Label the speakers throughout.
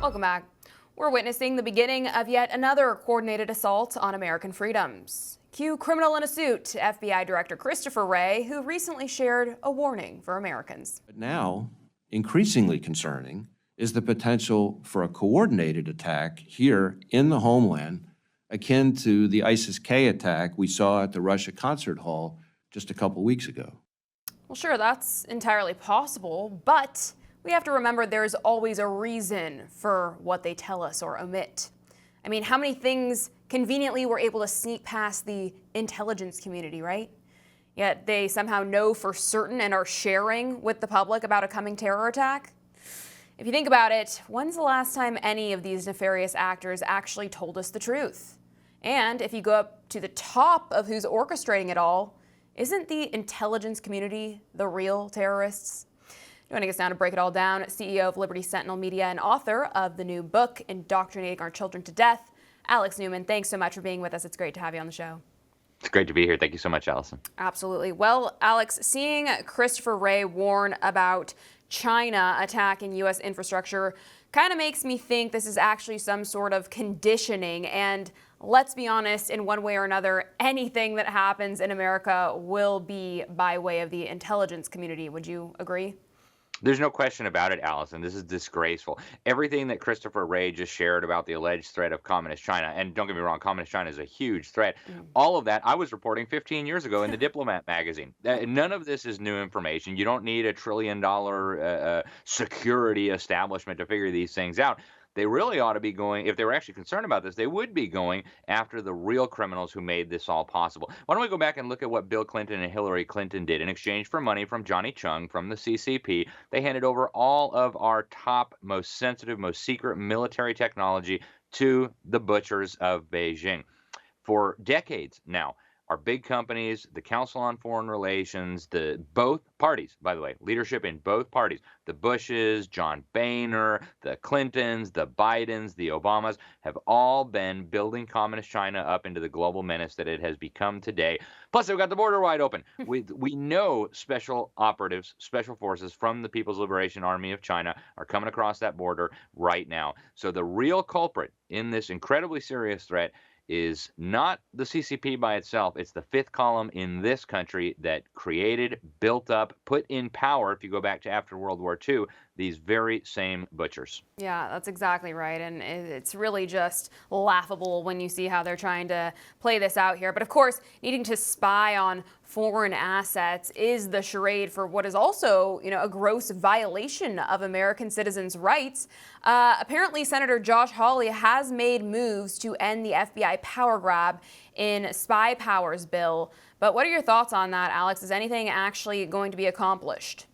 Speaker 1: Welcome back. We're witnessing the beginning of yet another coordinated assault on American freedoms. Cue criminal in a suit, FBI Director Christopher Wray, who recently shared a warning for Americans.
Speaker 2: But now, increasingly concerning is the potential for a coordinated attack here in the homeland, akin to the ISIS-K attack we saw at the Russia concert hall just a couple weeks ago.
Speaker 1: Well, sure, that's entirely possible, but we have to remember there's always a reason for what they tell us or omit. I mean, how many things conveniently we're able to sneak past the intelligence community, right? Yet they somehow know for certain and are sharing with the public about a coming terror attack. If you think about it, when's the last time any of these nefarious actors actually told us the truth? And if you go up to the top of who's orchestrating it all, isn't the intelligence community the real terrorists? Joining us now to break it all down, CEO of Liberty Sentinel Media and author of the new book, Indoctrinating Our Children to Death, Alex Newman. Thanks so much for being with us. It's great to have you on the show.
Speaker 3: It's great to be here. Thank you so much, Alison.
Speaker 1: Absolutely. Well, Alex, seeing Christopher Wray warn about China attacking U.S. infrastructure kind of makes me think this is actually some sort of conditioning. And let's be honest, in one way or another, anything that happens in America will be by way of the intelligence community. Would you agree?
Speaker 3: There's no question about it, Alison. This is disgraceful. Everything that Christopher Wray just shared about the alleged threat of Communist China, and don't get me wrong, Communist China is a huge threat. All of that I was reporting 15 years ago in the Diplomat magazine. None of this is new information. You don't need $1 trillion security establishment to figure these things out. They really ought to be going, if they were actually concerned about this, they would be going after the real criminals who made this all possible. Why don't we go back and look at what Bill Clinton and Hillary Clinton did in exchange for money from Johnny Chung from the CCP. They handed over all of our top, most sensitive, most secret military technology to the butchers of Beijing. For decades now, our big companies, the Council on Foreign Relations, both parties, by the way, leadership in both parties, the Bushes, John Boehner, the Clintons, the Bidens, the Obamas, have all been building Communist China up into the global menace that it has become today. Plus, they've got the border wide open. We know special operatives, special forces from the People's Liberation Army of China are coming across that border right now. So the real culprit in this incredibly serious threat is not the CCP by itself. It's the fifth column in this country that created, built up, put in power, if you go back to after World War II, these very same butchers.
Speaker 1: Yeah, that's exactly right. And it's really just laughable when you see how they're trying to play this out here. But of course, needing to spy on foreign assets is the charade for what is also, a gross violation of American citizens' rights. Apparently, Senator Josh Hawley has made moves to end the FBI power grab in spy powers bill. But what are your thoughts on that, Alex? Is anything actually going to be accomplished?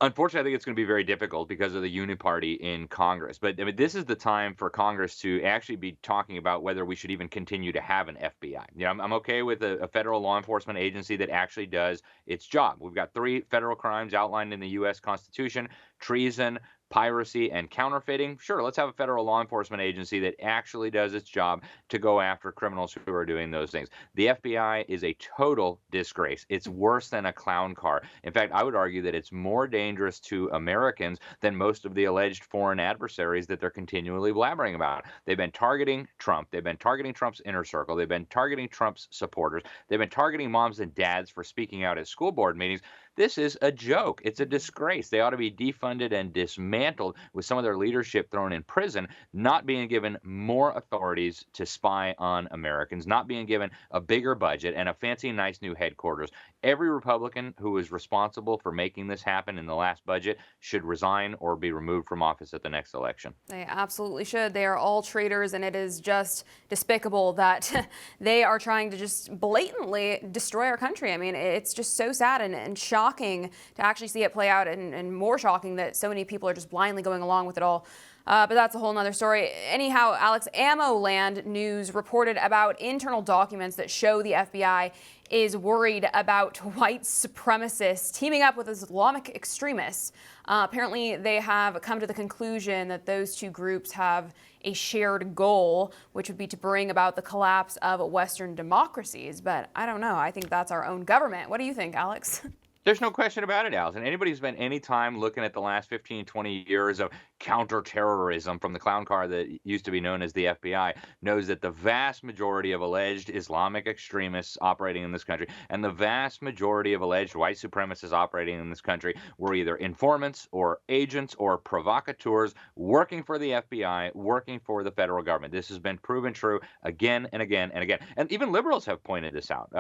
Speaker 3: Unfortunately, I think it's going to be very difficult because of the uniparty in Congress. But I mean, this is the time for Congress to actually be talking about whether we should even continue to have an FBI. I'm okay with a federal law enforcement agency that actually does its job. We've got 3 federal crimes outlined in the U.S. Constitution: treason, piracy, and counterfeiting. Sure, let's have a federal law enforcement agency that actually does its job to go after criminals who are doing those things. The FBI is a total disgrace. It's worse than a clown car. In fact, I would argue that it's more dangerous to Americans than most of the alleged foreign adversaries that they're continually blabbering about. They've been targeting Trump. They've been targeting Trump's inner circle. They've been targeting Trump's supporters. They've been targeting moms and dads for speaking out at school board meetings. This is a joke. It's a disgrace. They ought to be defunded and dismantled, with some of their leadership thrown in prison, not being given more authorities to spy on Americans, not being given a bigger budget and a fancy, nice new headquarters. Every Republican who is responsible for making this happen in the last budget should resign or be removed from office at the next election.
Speaker 1: They absolutely should. They are all traitors, and it is just despicable that they are trying to just blatantly destroy our country. I mean, it's just so sad and shocking to actually see it play out, and more shocking that so many people are just blindly going along with it all. But that's a whole nother story. Anyhow, Alex, Ammo Land News reported about internal documents that show the FBI is worried about white supremacists teaming up with Islamic extremists. Apparently, they have come to the conclusion that those two groups have a shared goal, which would be to bring about the collapse of Western democracies. But I don't know. I think that's our own government. What do you think, Alex?
Speaker 3: There's no question about it, Alison. Anybody who's spent any time looking at the last 15, 20 years of counterterrorism from the clown car that used to be known as the FBI knows that the vast majority of alleged Islamic extremists operating in this country and the vast majority of alleged white supremacists operating in this country were either informants or agents or provocateurs working for the FBI, working for the federal government. This has been proven true again and again and again. And even liberals have pointed this out.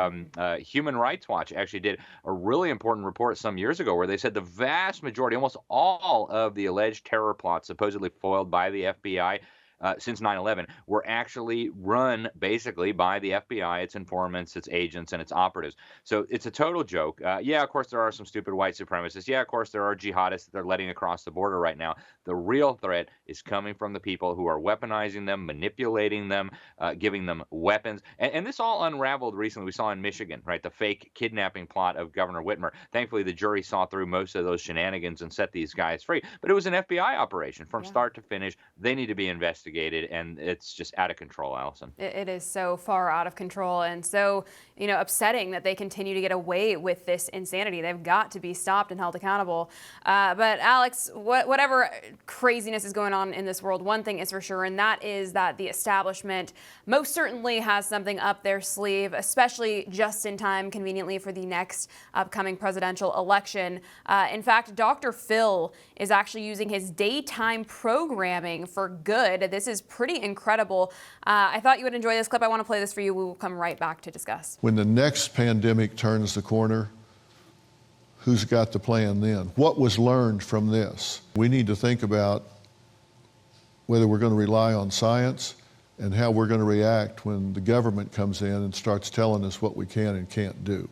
Speaker 3: Human Rights Watch actually did a really important report some years ago where they said the vast majority, almost all of the alleged terror plots supposedly foiled by the FBI since 9/11 were actually run basically by the FBI, its informants, its agents, and its operatives. So it's a total joke. Yeah, of course, there are some stupid white supremacists. Yeah, of course, there are jihadists that they're letting across the border right now. The real threat is coming from the people who are weaponizing them, manipulating them, giving them weapons. And this all unraveled recently. We saw in Michigan, right, the fake kidnapping plot of Governor Whitmer. Thankfully, the jury saw through most of those shenanigans and set these guys free. But it was an FBI operation from start to finish. They need to be investigated. And it's just out of control, Alison.
Speaker 1: It is so far out of control and so, upsetting that they continue to get away with this insanity. They've got to be stopped and held accountable. But Alex, whatever craziness is going on in this world, one thing is for sure, and that is that the establishment most certainly has something up their sleeve, especially just in time, conveniently, for the next upcoming presidential election. In fact, Dr. Phil is actually using his daytime programming for good. This is pretty incredible. I thought you would enjoy this clip. I want to play this for you. We will come right back to discuss.
Speaker 4: When the next pandemic turns the corner, who's got the plan then? What was learned from this? We need to think about whether we're going to rely on science and how we're going to react when the government comes in and starts telling us what we can and can't do.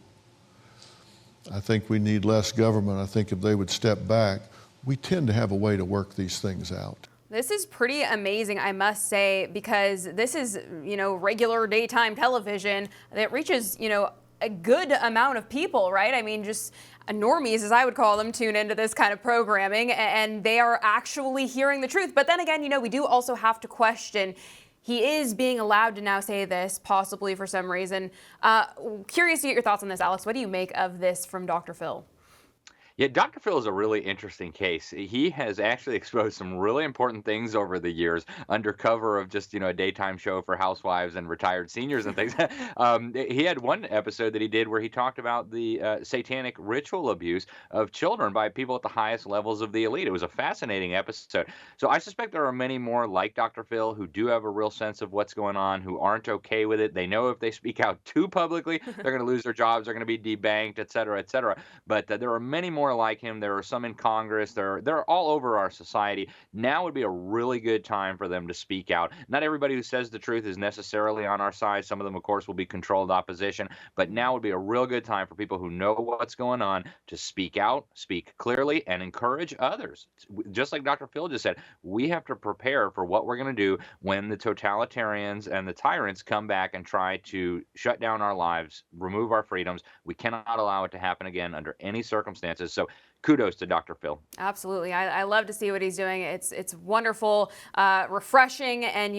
Speaker 4: I think we need less government. I think if they would step back, we tend to have a way to work these things out.
Speaker 1: This is pretty amazing, I must say, because this is, regular daytime television that reaches, a good amount of people, right? I mean, just normies, as I would call them, tune into this kind of programming, and they are actually hearing the truth. But then again, we do also have to question, he is being allowed to now say this, possibly for some reason. Curious to get your thoughts on this, Alex. What do you make of this from Dr. Phil?
Speaker 3: Yeah, Dr. Phil is a really interesting case. He has actually exposed some really important things over the years under cover of just, a daytime show for housewives and retired seniors and things. He had one episode that he did where he talked about the satanic ritual abuse of children by people at the highest levels of the elite. It was a fascinating episode. So I suspect there are many more like Dr. Phil who do have a real sense of what's going on, who aren't okay with it. They know if they speak out too publicly, they're going to lose their jobs, they're going to be debanked, et cetera, et cetera. But there are many more like him. There are some in Congress. They're all over our society. Now would be a really good time for them to speak out. Not everybody who says the truth is necessarily on our side. Some of them, of course, will be controlled opposition. But now would be a real good time for people who know what's going on to speak out, speak clearly, and encourage others. Just like Dr. Phil just said, we have to prepare for what we're going to do when the totalitarians and the tyrants come back and try to shut down our lives, remove our freedoms. We cannot allow it to happen again under any circumstances. So kudos to Dr. Phil.
Speaker 1: Absolutely. I love to see what he's doing. It's wonderful, refreshing, and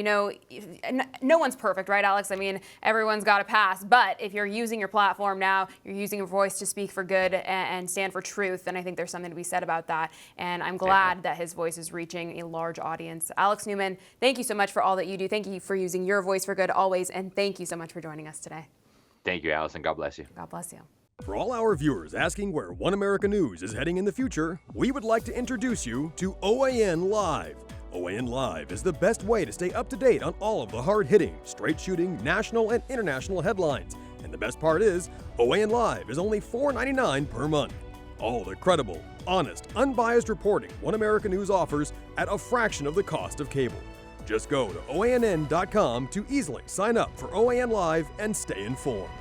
Speaker 1: no one's perfect, right, Alex? I mean, everyone's got a pass, but if you're using your platform now, you're using your voice to speak for good and stand for truth, and I think there's something to be said about that, and I'm glad that his voice is reaching a large audience. Alex Newman, thank you so much for all that you do. Thank you for using your voice for good always, and thank you so much for joining us today.
Speaker 3: Thank you, Alison. God bless you.
Speaker 1: God bless you.
Speaker 5: For all our viewers asking where One America News is heading in the future, we would like to introduce you to OAN Live. OAN Live is the best way to stay up to date on all of the hard-hitting, straight-shooting, national and international headlines. And the best part is, OAN Live is only $4.99 per month. All the credible, honest, unbiased reporting One America News offers at a fraction of the cost of cable. Just go to OANN.com to easily sign up for OAN Live and stay informed.